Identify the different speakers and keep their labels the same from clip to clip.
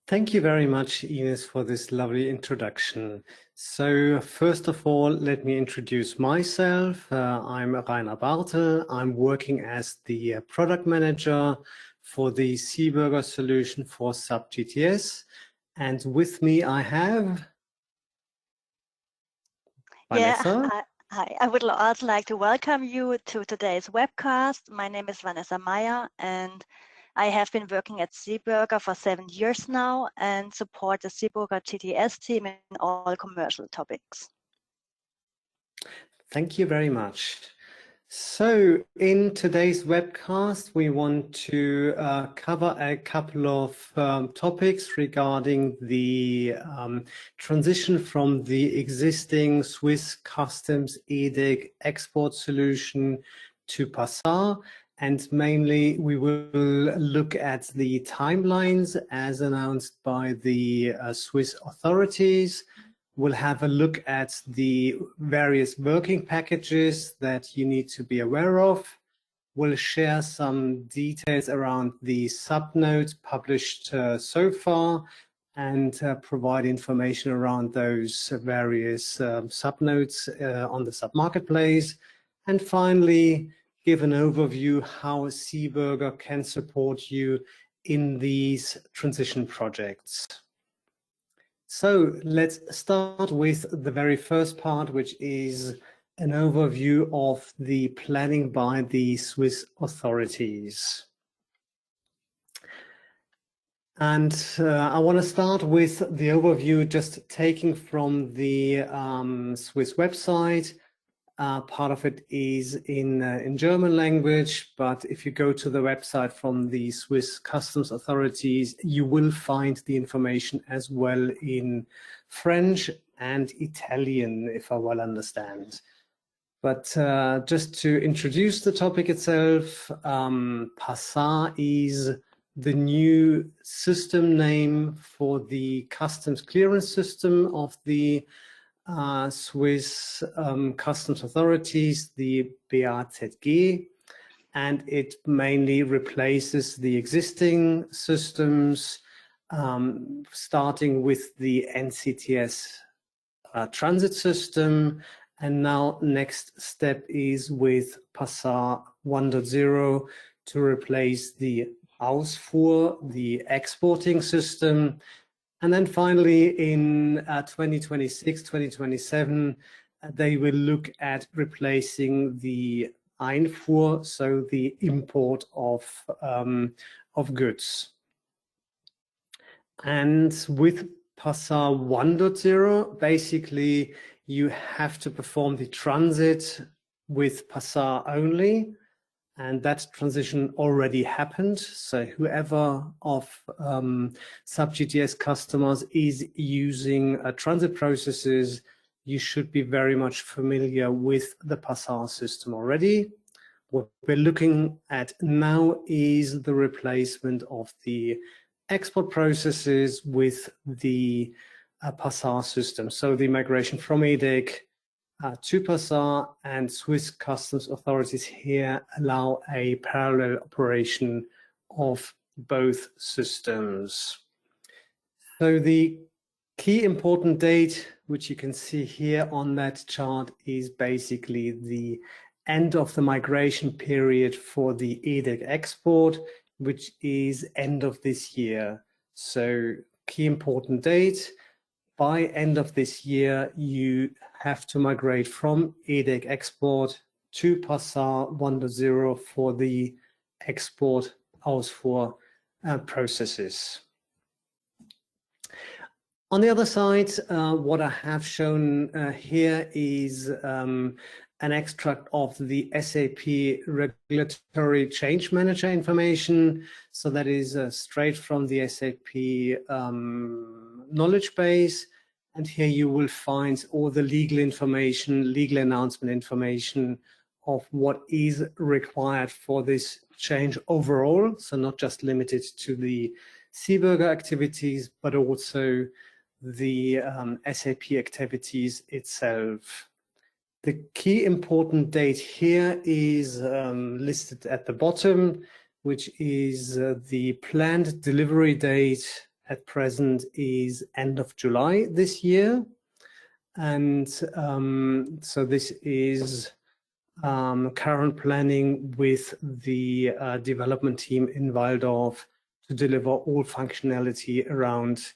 Speaker 1: Thank you very much, Ines, for this lovely introduction. So first of all, let me introduce myself. I'm Rainer Bartel. I'm working as the product manager for the SEEBURGER solution for SAP GTS. And with me I have Vanessa.
Speaker 2: Hi. I would also like to welcome you to today's webcast. My name is Vanessa Meyer, and I have been working at SEEBURGER for 7 years now and support the SEEBURGER GTS team in all commercial topics.
Speaker 1: Thank you very much. So in today's webcast, we want to cover a couple of topics regarding the transition from the existing Swiss customs EDIC export solution to Passar. And mainly we will look at the timelines as announced by the Swiss authorities. We'll have a look at the various working packages that you need to be aware of. We'll share some details around the subnotes published so far and provide information around those various subnotes on the sub-marketplace. And finally, give an overview how SEEBURGER can support you in these transition projects. So let's start with the very first part, which is an overview of the planning by the Swiss authorities. And I want to start with the overview just taking from the Swiss website. Part of it is in German language, but if you go to the website from the Swiss customs authorities, you will find the information as well in French and Italian, if I well understand. But just to introduce the topic itself, Passar is the new system name for the customs clearance system of the Swiss customs authorities, the BAZG, and it mainly replaces the existing systems, starting with the NCTS transit system. And now next step is with Passar 1.0 to replace the Ausfuhr, the exporting system. And then finally, in 2026, 2027, they will look at replacing the Einfuhr, so the import of goods. And with Passar 1.0, basically, you have to perform the transit with Passar only. And that transition already happened. So whoever of SAP GTS customers is using transit processes, you should be very much familiar with the Passar system already. What we're looking at now is the replacement of the export processes with the Passar system. So the migration from EDIC to Passar, and Swiss customs authorities here allow a parallel operation of both systems. So the key important date, which you can see here on that chart, is basically the end of the migration period for the EDIC export, which is end of this year. So key important date. By end of this year, you have to migrate from EDIC export to Passar 1.0 for the export Ausfuhr processes. On the other side, what I have shown here is an extract of the SAP Regulatory Change Manager information. So that is straight from the SAP knowledge base. And here you will find all the legal information, legal announcement information of what is required for this change overall. So not just limited to the SEEBURGER activities, but also the SAP activities itself. The key important date here is listed at the bottom, which is the planned delivery date at present is end of July this year. And so this is current planning with the development team in Walldorf to deliver all functionality around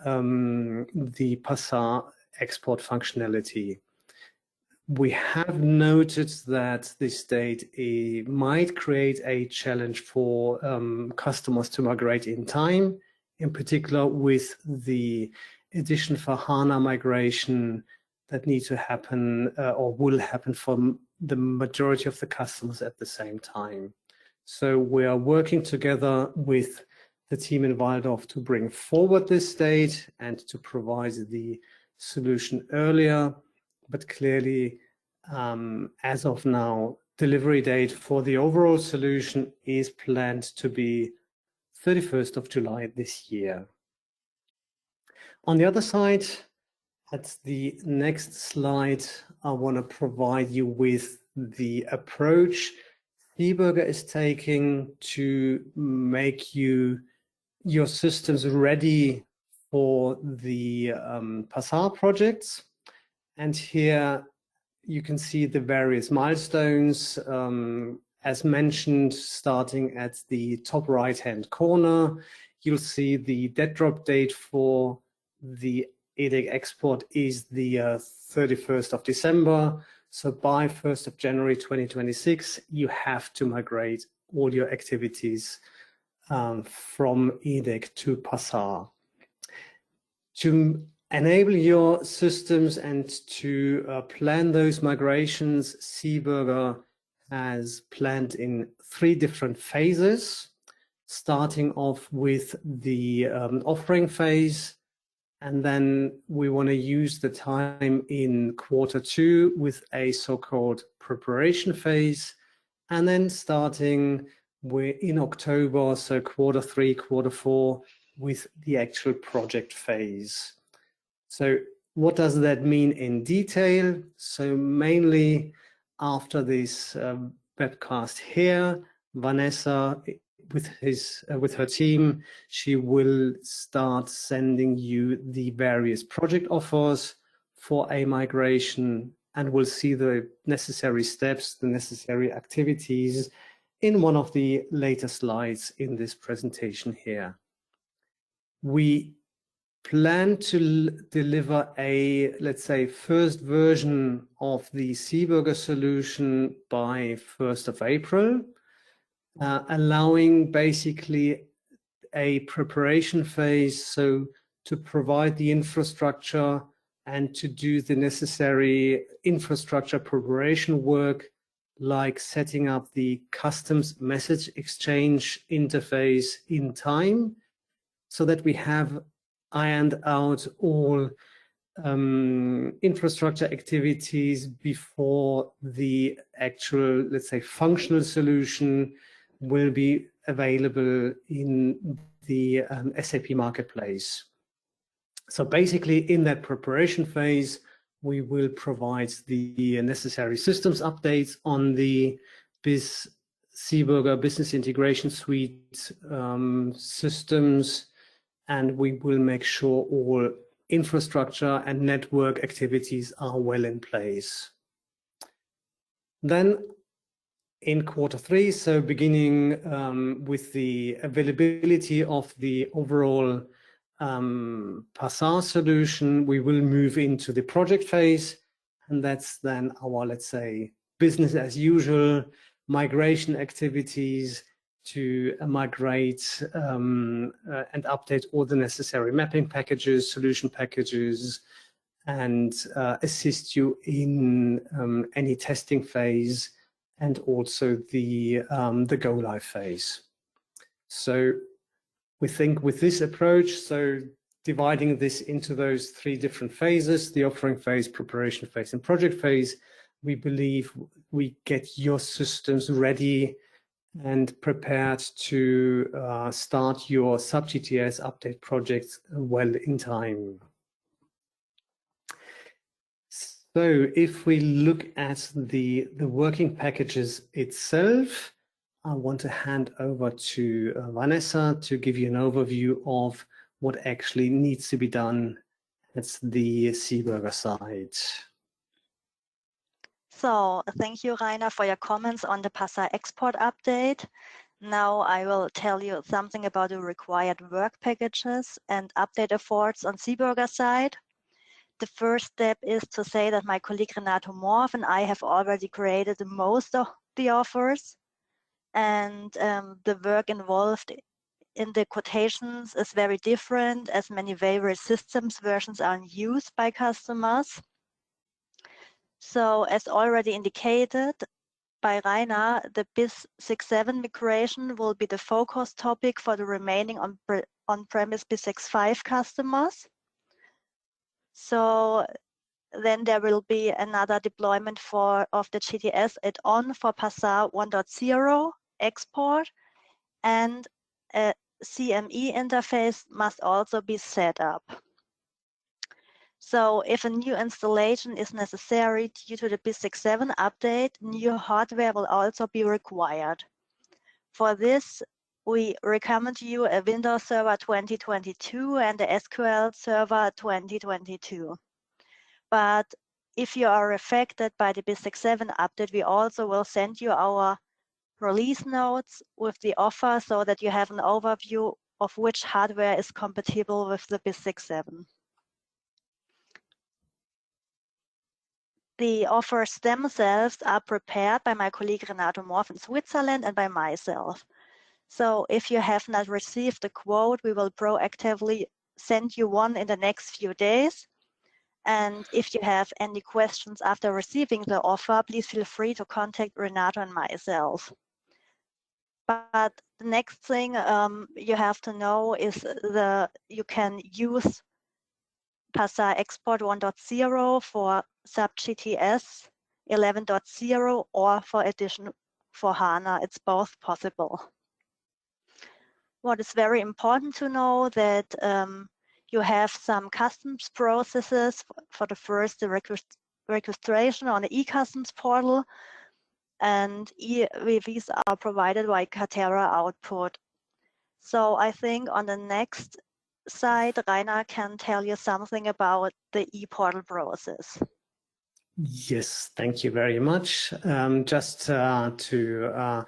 Speaker 1: the Passar export functionality. We have noted that this date might create a challenge for customers to migrate in time, in particular with the edition for HANA migration that needs to happen or will happen for the majority of the customers at the same time. So we are working together with the team in Walldorf to bring forward this date and to provide the solution earlier, but clearly as of now, delivery date for the overall solution is planned to be 31st of July this year. On the other side, at the next slide, I want to provide you with the approach SEEBURGER is taking to make your systems ready for the Passar projects. And here you can see the various milestones, as mentioned, starting at the top right-hand corner. You'll see the dead drop date for the EDIC export is the 31st of December. So by 1st of January 2026, you have to migrate all your activities from EDIC to Passar. To enable your systems and to plan those migrations, SEEBURGER has planned in 3 different phases, starting off with the offering phase. And then we want to use the time in Q2 with a so-called preparation phase. And then starting in October, so Q3, Q4, with the actual project phase. So what does that mean in detail? So mainly after this webcast here, Vanessa, with her team, she will start sending you the various project offers for a migration, and we'll see the necessary steps, the necessary activities in one of the later slides in this presentation here. We plan to deliver a, let's say, first version of the SEEBURGER solution by 1st of April. Allowing basically a preparation phase, so to provide the infrastructure and to do the necessary infrastructure preparation work, like setting up the customs message exchange interface in time, so that we have ironed out all infrastructure activities before the actual, let's say, functional solution will be available in the SAP marketplace. So basically in that preparation phase, we will provide the necessary systems updates on the SEEBURGER Business Integration Suite systems, and we will make sure all infrastructure and network activities are well in place. Then in Q3, so beginning with the availability of the overall Passar solution, we will move into the project phase, and that's then our, let's say, business as usual migration activities to migrate and update all the necessary mapping packages, solution packages, and assist you in any testing phase, and also the go live phase. So we think with this approach, so dividing this into those 3 different phases, the offering phase, preparation phase, and project phase, we believe we get your systems ready and prepared to start your SAP GTS update projects well in time. So if we look at the working packages itself, I want to hand over to Vanessa to give you an overview of what actually needs to be done at the SEEBURGER side.
Speaker 2: So thank you, Rainer, for your comments on the Passar export update. Now I will tell you something about the required work packages and update efforts on SEEBURGER side. The first step is to say that my colleague Renato Morf and I have already created most of the offers, and the work involved in the quotations is very different, as many various systems versions are in use by customers. So as already indicated by Rainer, the BIS 6.7 migration will be the focus topic for the remaining on-premise BIS 6.5 customers. So then there will be another deployment of the GTS add-on for Passar 1.0 export, and a CME interface must also be set up. So if a new installation is necessary due to the BIS 6.7 update, new hardware will also be required. For this, we recommend you a Windows Server 2022 and the SQL Server 2022. But if you are affected by the BIS 6.7 update, we also will send you our release notes with the offer so that you have an overview of which hardware is compatible with the BIS 6.7. The offers themselves are prepared by my colleague Renato Morf in Switzerland and by myself. So if you have not received the quote, we will proactively send you one in the next few days. And if you have any questions after receiving the offer, please feel free to contact Renato and myself. But the next thing you have to know is you can use Passar Export 1.0 for SAP GTS 11.0 or for edition for HANA. It's both possible. What is very important to know that you have some customs processes for the first registration on the eCustoms portal, and these are provided by Catera Output. So I think on the next slide, Rainer can tell you something about the ePortal process.
Speaker 1: Yes, thank you very much. Just to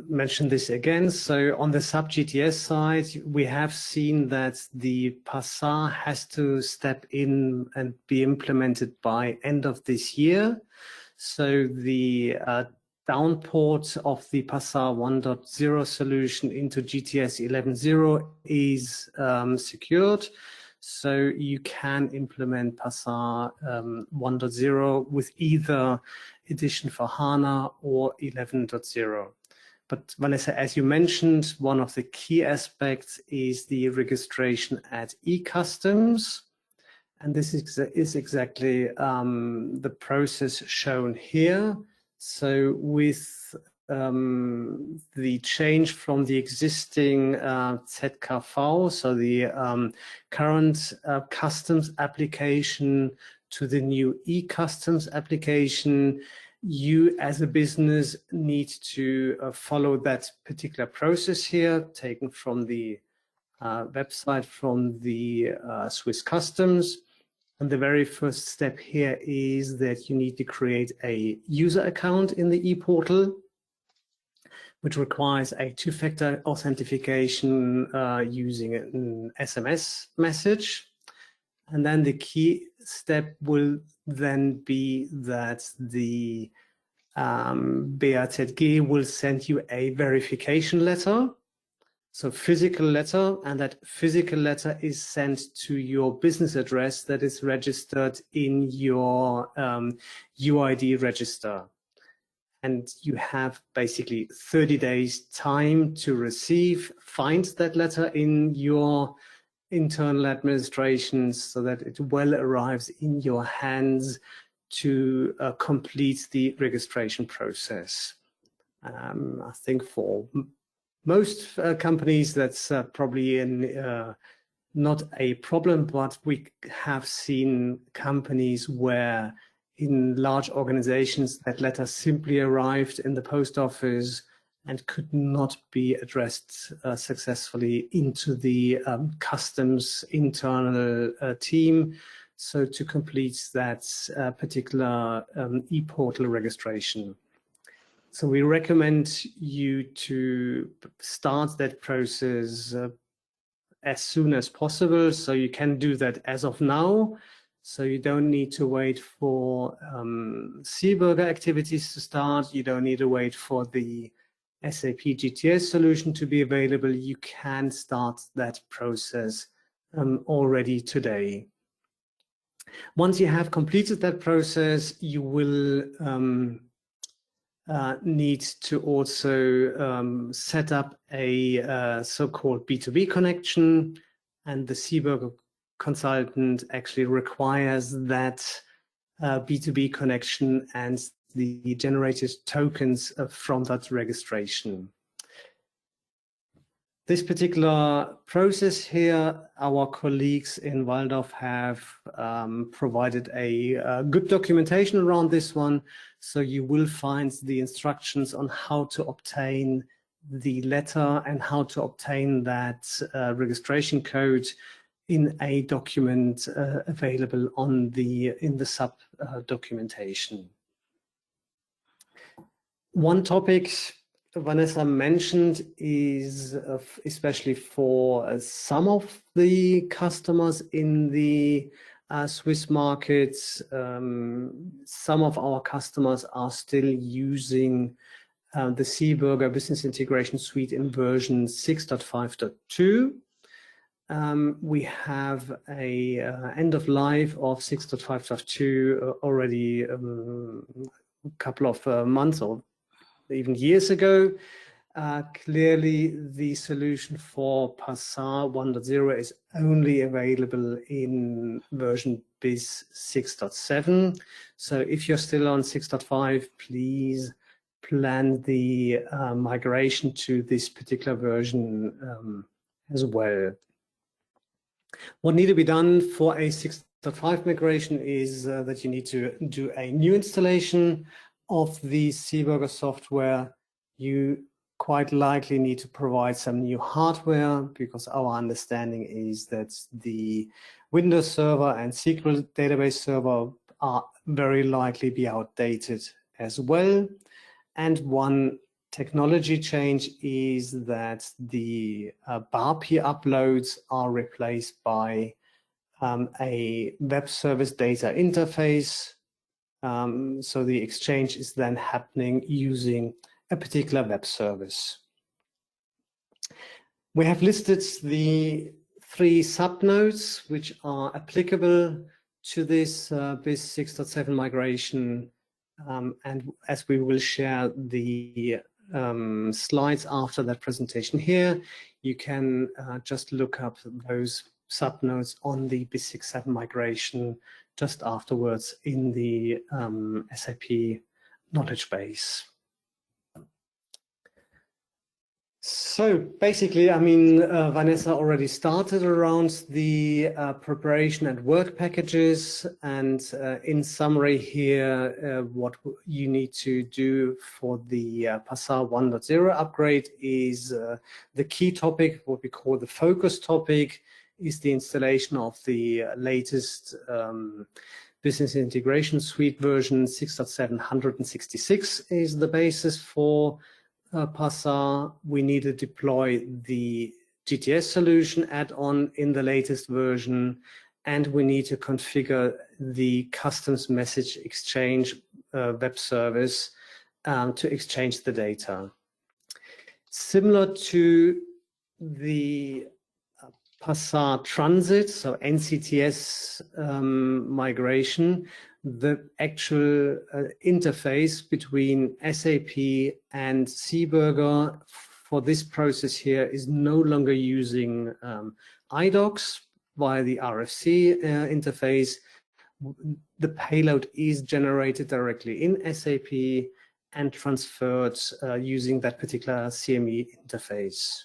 Speaker 1: mention this again. So on the SAP GTS side, we have seen that the Passar has to step in and be implemented by end of this year. So the downport of the Passar 1.0 solution into GTS 11.0 is secured. So you can implement Passar 1.0 with either edition for HANA or 11.0. But Vanessa, as you mentioned, one of the key aspects is the registration at eCustoms. And this is exactly the process shown here. So with the change from the existing ZKV, so the current customs application, to the new eCustoms application, you as a business need to follow that particular process here, taken from the website from the Swiss Customs. And the very first step here is that you need to create a user account in the ePortal, which requires a two-factor authentication using an SMS message. And then the key step will then be that the BAZG will send you a verification letter. So physical letter, and that physical letter is sent to your business address that is registered in your UID register. And you have basically 30 days time to find that letter in your internal administrations so that it well arrives in your hands to complete the registration process. I think for most companies that's probably not a problem, but we have seen companies where in large organizations that letter simply arrived in the post office and could not be addressed successfully into the customs internal team. So to complete that particular e-portal registration. So we recommend you to start that process as soon as possible. So you can do that as of now. So you don't need to wait for SEEBURGER activities to start. You don't need to wait for the SAP GTS solution to be available. You can start that process already today. Once you have completed that process, you will need to also set up a so-called B2B connection, and the SEEBURGER consultant actually requires that B2B connection and the generated tokens from that registration. This particular process here, our colleagues in Walldorf have provided a good documentation around this one. So you will find the instructions on how to obtain the letter and how to obtain that registration code in a document available on in the SAP documentation. One topic Vanessa mentioned is especially for some of the customers in the Swiss markets, some of our customers are still using the SEEBURGER Business Integration Suite in version 6.5.2. We have a end of life of 6.5.2 already a couple of months or even years ago. Clearly, the solution for Passar 1.0 is only available in version BIS 6.7. So if you're still on 6.5, please plan the migration to this particular version as well. What needs to be done for a 6.5 migration is that you need to do a new installation of the SEEBURGER software. You quite likely need to provide some new hardware, because our understanding is that the Windows server and SQL database server are very likely be outdated as well. And one technology change is that the BAPI uploads are replaced by a web service data interface. So the exchange is then happening using a particular web service. We have listed the 3 subnodes which are applicable to this BIS 6.7 migration, and as we will share the slides after that presentation here, you can just look up those subnodes on the BIS 6.7 migration just afterwards in the SAP knowledge base. So basically, I mean, Vanessa already started around the preparation and work packages, and in summary here, what you need to do for the Passar 1.0 upgrade is the key topic, what we call the focus topic, is the installation of the latest Business Integration Suite version 6.766 is the basis for Passar. We need to deploy the GTS solution add-on in the latest version, and we need to configure the customs message exchange web service to exchange the data. Similar to the Passar Transit, so NCTS migration, the actual interface between SAP and SEEBURGER for this process here is no longer using iDocs via the RFC interface. The payload is generated directly in SAP and transferred using that particular CME interface.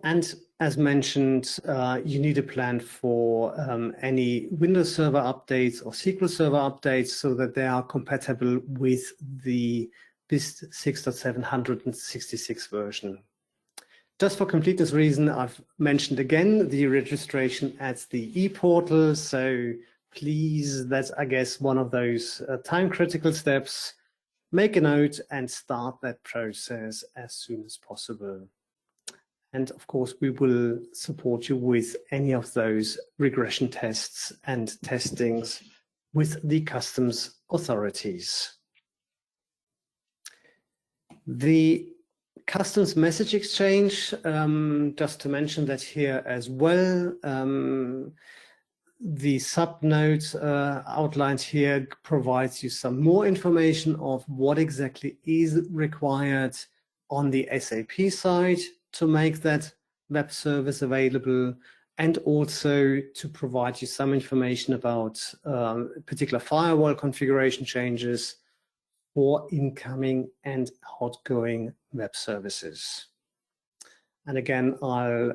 Speaker 1: And as mentioned, you need a plan for any Windows Server updates or SQL Server updates so that they are compatible with the BIS 6.766 version. Just for completeness reason, I've mentioned again the registration at the e-portal. So please, that's, I guess, one of those time-critical steps. Make a note and start that process as soon as possible. And of course, we will support you with any of those regression tests and testings with the customs authorities. The customs message exchange, just to mention that here as well, the subnote outlined here provides you some more information of what exactly is required on the SAP side to make that web service available, and also to provide you some information about particular firewall configuration changes for incoming and outgoing web services. And again, I'll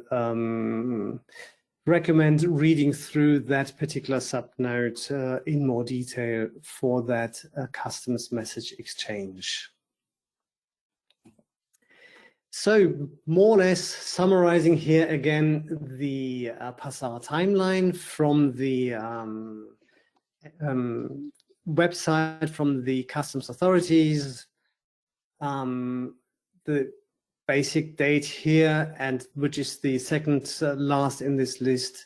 Speaker 1: recommend reading through that particular subnote in more detail for that customs message exchange. So more or less summarizing here again the Passar timeline from the website from the customs authorities, the basic date here, and which is the second last in this list.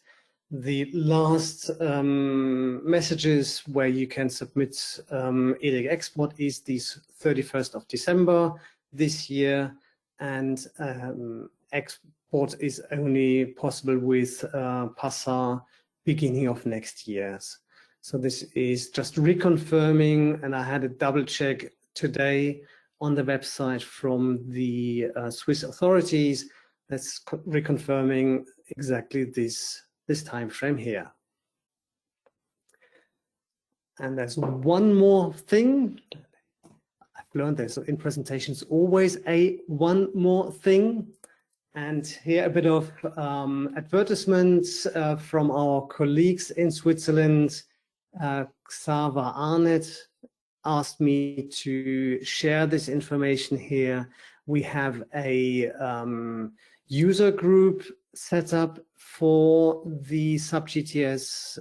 Speaker 1: The last messages where you can submit EDIC export is the 31st of December this year, and export is only possible with Passar beginning of next year. So this is just reconfirming, and I had a double check today on the website from the Swiss authorities. That's reconfirming exactly this time frame here. And there's one more thing I've learned there. So in presentations, always one more thing. And here a bit of advertisements from our colleagues in Switzerland. Xaver Arnett asked me to share this information here. We have a user group set up for the SAP GTS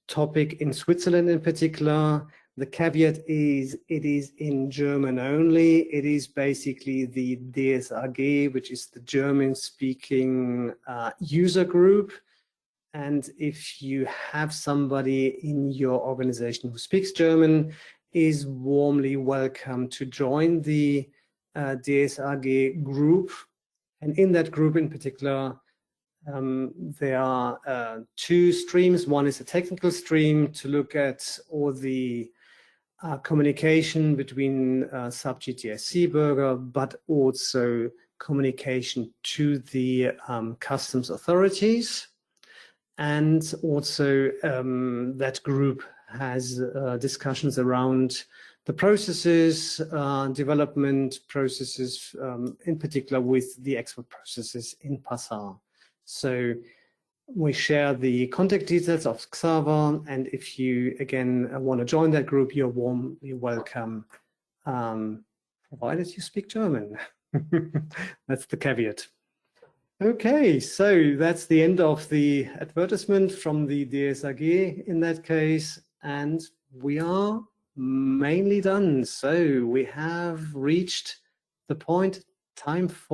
Speaker 1: topic in Switzerland in particular. The caveat is it is in German only. It is basically the DSAG, which is the German-speaking user group. And if you have somebody in your organization who speaks German, is warmly welcome to join the DSAG group. And in that group in particular, there are two streams. One is a technical stream to look at all the communication between SAP GTS SEEBURGER, but also communication to the customs authorities. And also that group has discussions around the processes, development processes, in particular with the export processes in Passar. So we share the contact details of Xaver, and if you again want to join that group, you're warmly welcome, provided you speak German. That's the caveat. Okay, so that's the end of the advertisement from the DSAG in that case, and we are mainly done. So we have reached the point, time for